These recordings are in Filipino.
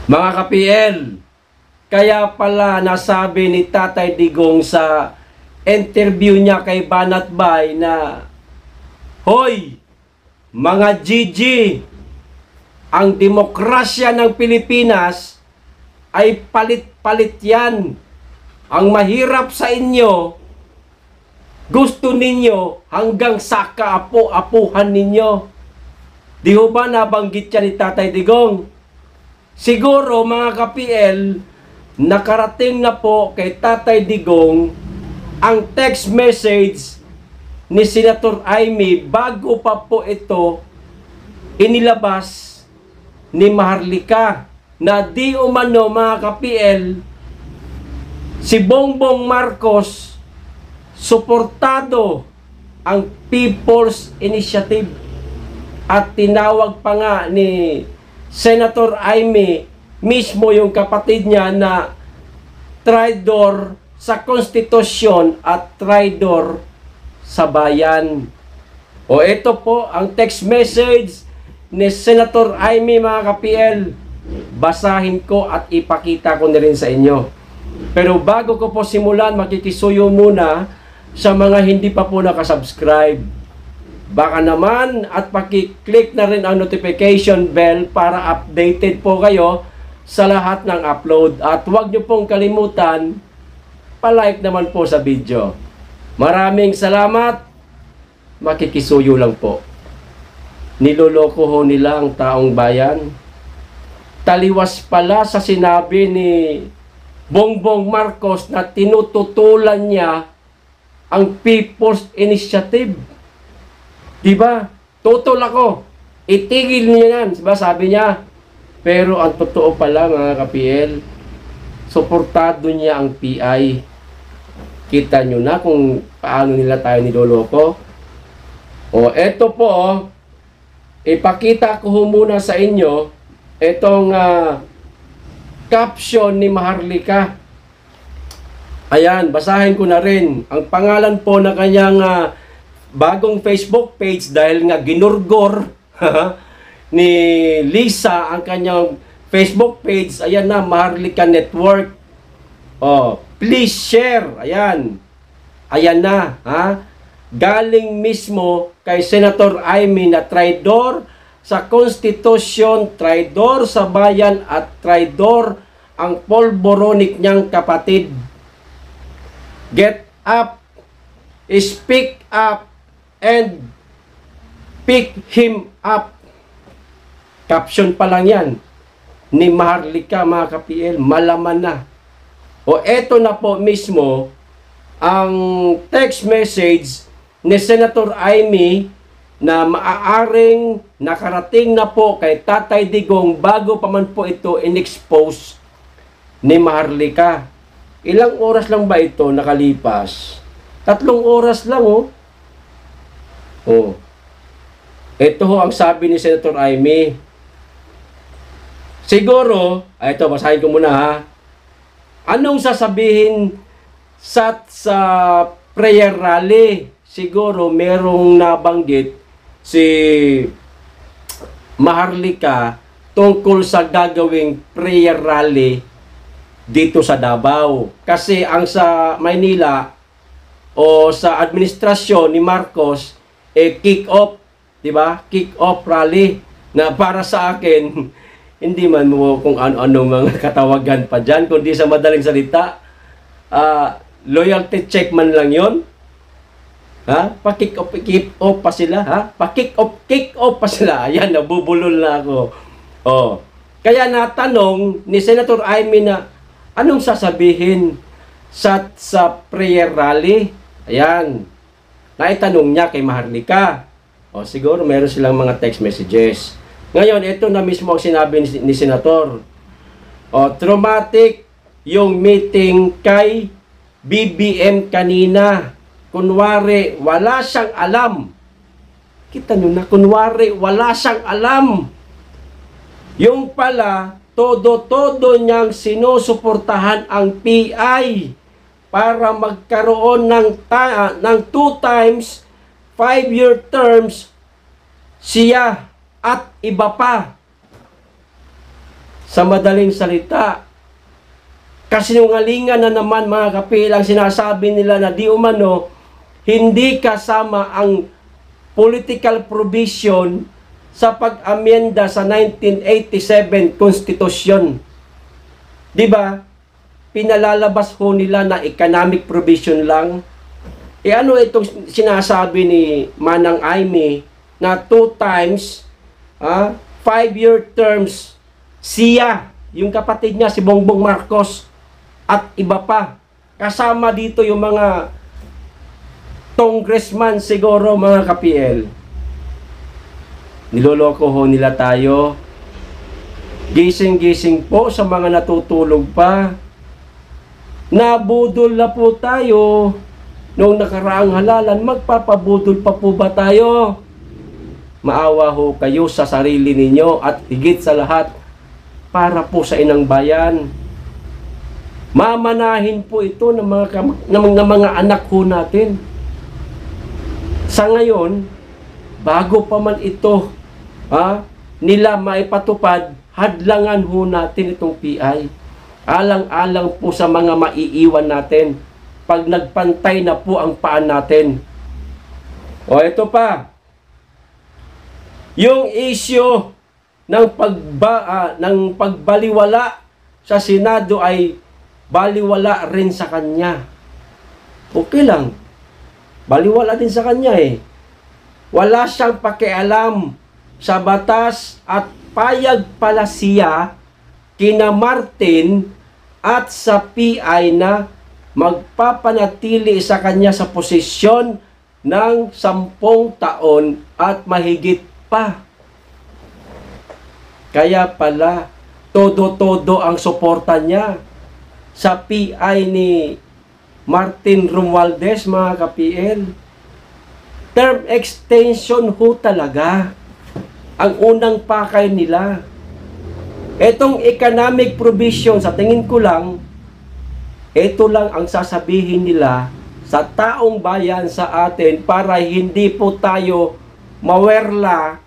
Mga ka-PL, kaya pala nasabi ni Tatay Digong sa interview niya kay Banat Bay na, "Hoy, mga GG, ang demokrasya ng Pilipinas ay palit-palit yan. Ang mahirap sa inyo, gusto ninyo hanggang sa kaapo-apuhan ninyo." Di ho ba nabanggit yan ni Tatay Digong? Siguro mga ka-PL, nakarating na po kay Tatay Digong ang text message ni Senator Amy bago pa po ito inilabas ni Maharlika na di umano mga ka-PL si Bongbong Marcos suportado ang People's Initiative at tinawag pa nga ni Senator Amy mismo yung kapatid niya na traidor sa konstitusyon at traidor sa bayan. O ito po ang text message ni Senator Amy mga ka-PL. Basahin ko at ipakita ko na rin sa inyo. Pero bago ko po simulan, makikisuyo muna sa mga hindi pa po nakasubscribe. Baka naman at paki-click na rin ang notification bell para updated po kayo sa lahat ng upload. At huwag nyo pong kalimutan, pa-like naman po sa video. Maraming salamat. Makikisuyo lang po. Niloloko ho nila ang taong bayan. Taliwas pala sa sinabi ni Bongbong Marcos na tinututulan niya ang People's Initiative. Diba? Tutol ako. Itigil niya yan. Diba? Sabi niya. Pero ang totoo pala mga ka-PL, suportado niya ang PI. Kita nyo na kung paano nila tayo niloloko. O eto po, ipakita ko muna sa inyo itong caption ni Maharlika. Ayan, basahin ko na rin. Ang pangalan po na kanyang bagong Facebook page dahil nga ginurgor ni Lisa ang kanyang Facebook page. Ayan na, Maharlika Network. Oh, please share. Ayan. Ayan na, ha? Galing mismo kay Senator Amy na traidor sa konstitusyon, traidor sa bayan at traidor ang polboronic niyang kapatid. Get up, speak up, and pick him up. Caption pa lang yan ni Maharlika mga ka-PL, malaman na. O eto na po mismo ang text message ni Senator Amy na maaaring nakarating na po kay Tatay Digong bago pa man po ito in-expose ni Maharlika. Ilang oras lang ba ito nakalipas? 3 oras lang oh. Oh. Ito ho ang sabi ni Senator Amy. Siguro, ito basahin ko muna ha. Anong sasabihin sa prayer rally? Siguro merong nabanggit si Maharlika tungkol sa gagawing prayer rally dito sa Davao. Kasi ang sa Maynila o sa administrasyon ni Marcos kick-off, di ba? Kick-off rally na para sa akin hindi man mo kung ano-ano mga katawagan pa dyan, kundi sa madaling salita loyalty check man lang yon. Ha? Pa-kick-off pa sila, ha? Pa-kick-off pa sila. Ayan, nabubulol na ako. Oh. Kaya natanong ni Senator Amy na anong sasabihin sa prayer rally? Ayan. Naitanong niya kay Maharlika. O siguro meron silang mga text messages. Ngayon, ito na mismo ang sinabi ni Senator. O, traumatic yung meeting kay BBM kanina. Kunwari, wala siyang alam. Kita nyo na, kunwari, wala siyang alam. Yung pala, todo-todo niyang sinusuportahan ang PI para magkaroon ng 2 times 5-year terms siya at iba pa. Sa madaling salita, kasinungalingan na naman mga kapil ang sinasabi nila na di umano hindi kasama ang political provision sa pag-amyenda sa 1987 Constitution. Di ba? Pinalalabas ho nila na economic provision lang. E ano itong sinasabi ni Manang Aimee na 2 times 5-year terms siya, yung kapatid niya si Bongbong Marcos at iba pa. Kasama dito yung mga congressman siguro mga ka-PL. Niloloko ho nila tayo. Gising-gising po sa mga natutulog pa. Nabudol na po tayo. Noong nakaraang halalan, magpapabudol pa po ba tayo? Maawa ho kayo sa sarili ninyo at higit sa lahat, para po sa inang bayan. Mamanahin po ito ng mga anak ho natin. Sa ngayon, bago pa man ito nila maipatupad, hadlangan ho natin itong PI. Alang-alang po sa mga maiiwan natin pag nagpantay na po ang paan natin. O ito pa, yung issue ng pagbaliwala sa Senado ay baliwala rin sa kanya. Okay lang. Baliwala din sa kanya eh. Wala siyang pakialam sa batas at payag pala siya kina Martin at sa PI na magpapanatili sa kanya sa posisyon ng 10 taon at mahigit pa. Kaya pala, todo-todo ang suporta niya sa PI ni Martin Romualdez, mga ka-PL. Term extension ho talaga ang unang pakay nila. Etong economic provision, sa tingin ko lang, ito lang ang sasabihin nila sa taong bayan sa atin para hindi po tayo mawerla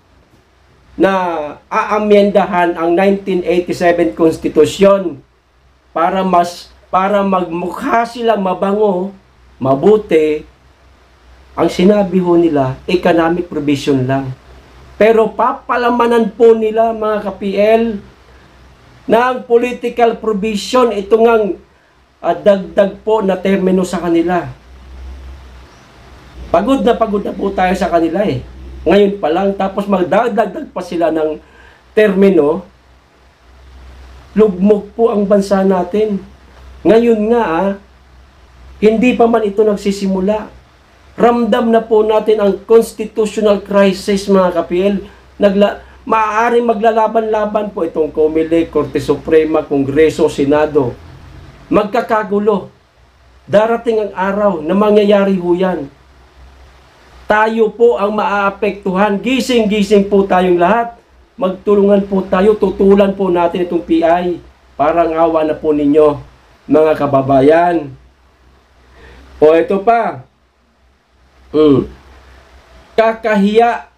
na aamyendahan ang 1987 Constitution para magmukha silang mabango, mabuti. Ang sinabi ho nila, economic provision lang. Pero papalamanan po nila, mga ka-PL, na ang political provision, ito ngang dagdag po na termino sa kanila. Pagod na po tayo sa kanila eh. Ngayon pa lang, tapos magdagdag pa sila ng termino, lugmok po ang bansa natin. Ngayon nga, hindi pa man ito nagsisimula. Ramdam na po natin ang constitutional crisis, mga ka-PL. Maaaring maglalaban-laban po itong COMELEC, Korte Suprema, Kongreso, Senado. Magkakagulo. Darating ang araw na mangyayari ho yan. Tayo po ang maaapektuhan. Gising-gising po tayong lahat. Magtulungan po tayo. Tutulan po natin itong PI. Parang awa na po ninyo, mga kababayan. O ito pa. Kakahiya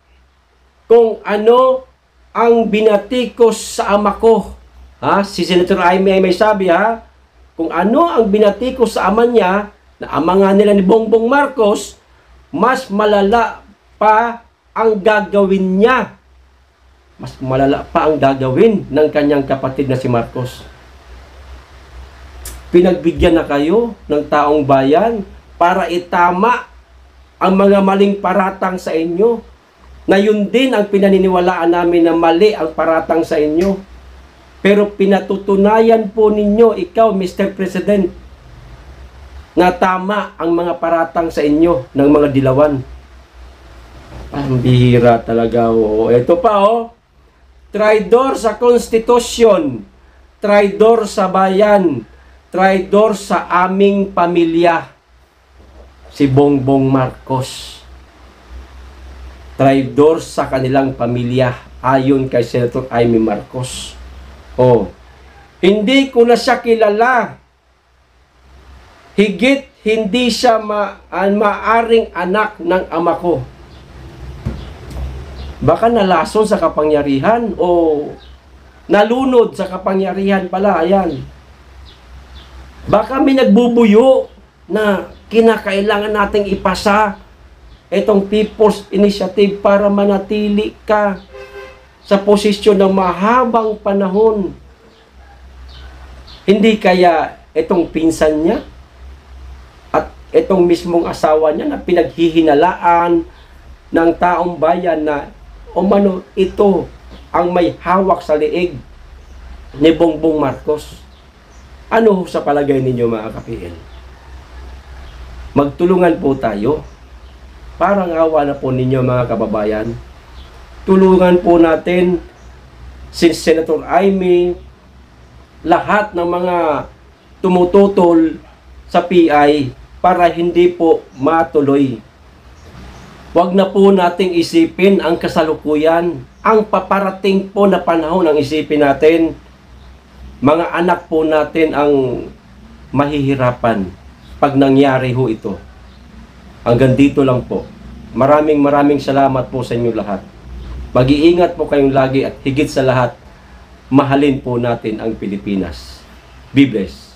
kung ano ang binatikos sa ama ko. Si Senator Aimee may sabi kung ano ang binatikos sa ama niya, na ama nga nila ni Bongbong Marcos, mas malala pa ang gagawin niya. Mas malala pa ang gagawin ng kanyang kapatid na si Marcos. Pinagbigyan na kayo ng taong bayan para itama ang mga maling paratang sa inyo. Na yun din ang pinaniniwalaan namin na mali ang paratang sa inyo. Pero pinatutunayan po ninyo, ikaw Mr. President, na tama ang mga paratang sa inyo ng mga dilawan. Ang bihira talaga. Ito pa traidor sa konstitusyon, traidor sa bayan, traidor sa aming pamilya. Si Bongbong Marcos. Traidor sa kanilang pamilya ayon kay Senator Aimee Marcos. Hindi ko na siya kilala. Higit hindi siya maaring anak ng ama ko. Baka nalason sa kapangyarihan o nalunod sa kapangyarihan pala, ayan. Baka may nagbubuyo na kinakailangan nating ipasa itong People's Initiative para manatili ka sa posisyon ng mahabang panahon. Hindi kaya itong pinsan niya at itong mismong asawa niya na pinaghihinalaan ng taong bayan na umano ito ang may hawak sa leeg ni Bongbong Marcos. Ano sa palagay ninyo mga ka-PL? Magtulungan po tayo. Parang awa na po ninyo mga kababayan. Tulungan po natin si Senator Amy, lahat ng mga tumututol sa PI para hindi po matuloy. Huwag na po nating isipin ang kasalukuyan. Ang paparating po na panahon ang isipin natin. Mga anak po natin ang mahihirapan pag nangyari ho ito. Hanggang dito lang po. Maraming salamat po sa inyo lahat. Mag-iingat po kayong lagi at higit sa lahat, mahalin po natin ang Pilipinas. Be blessed.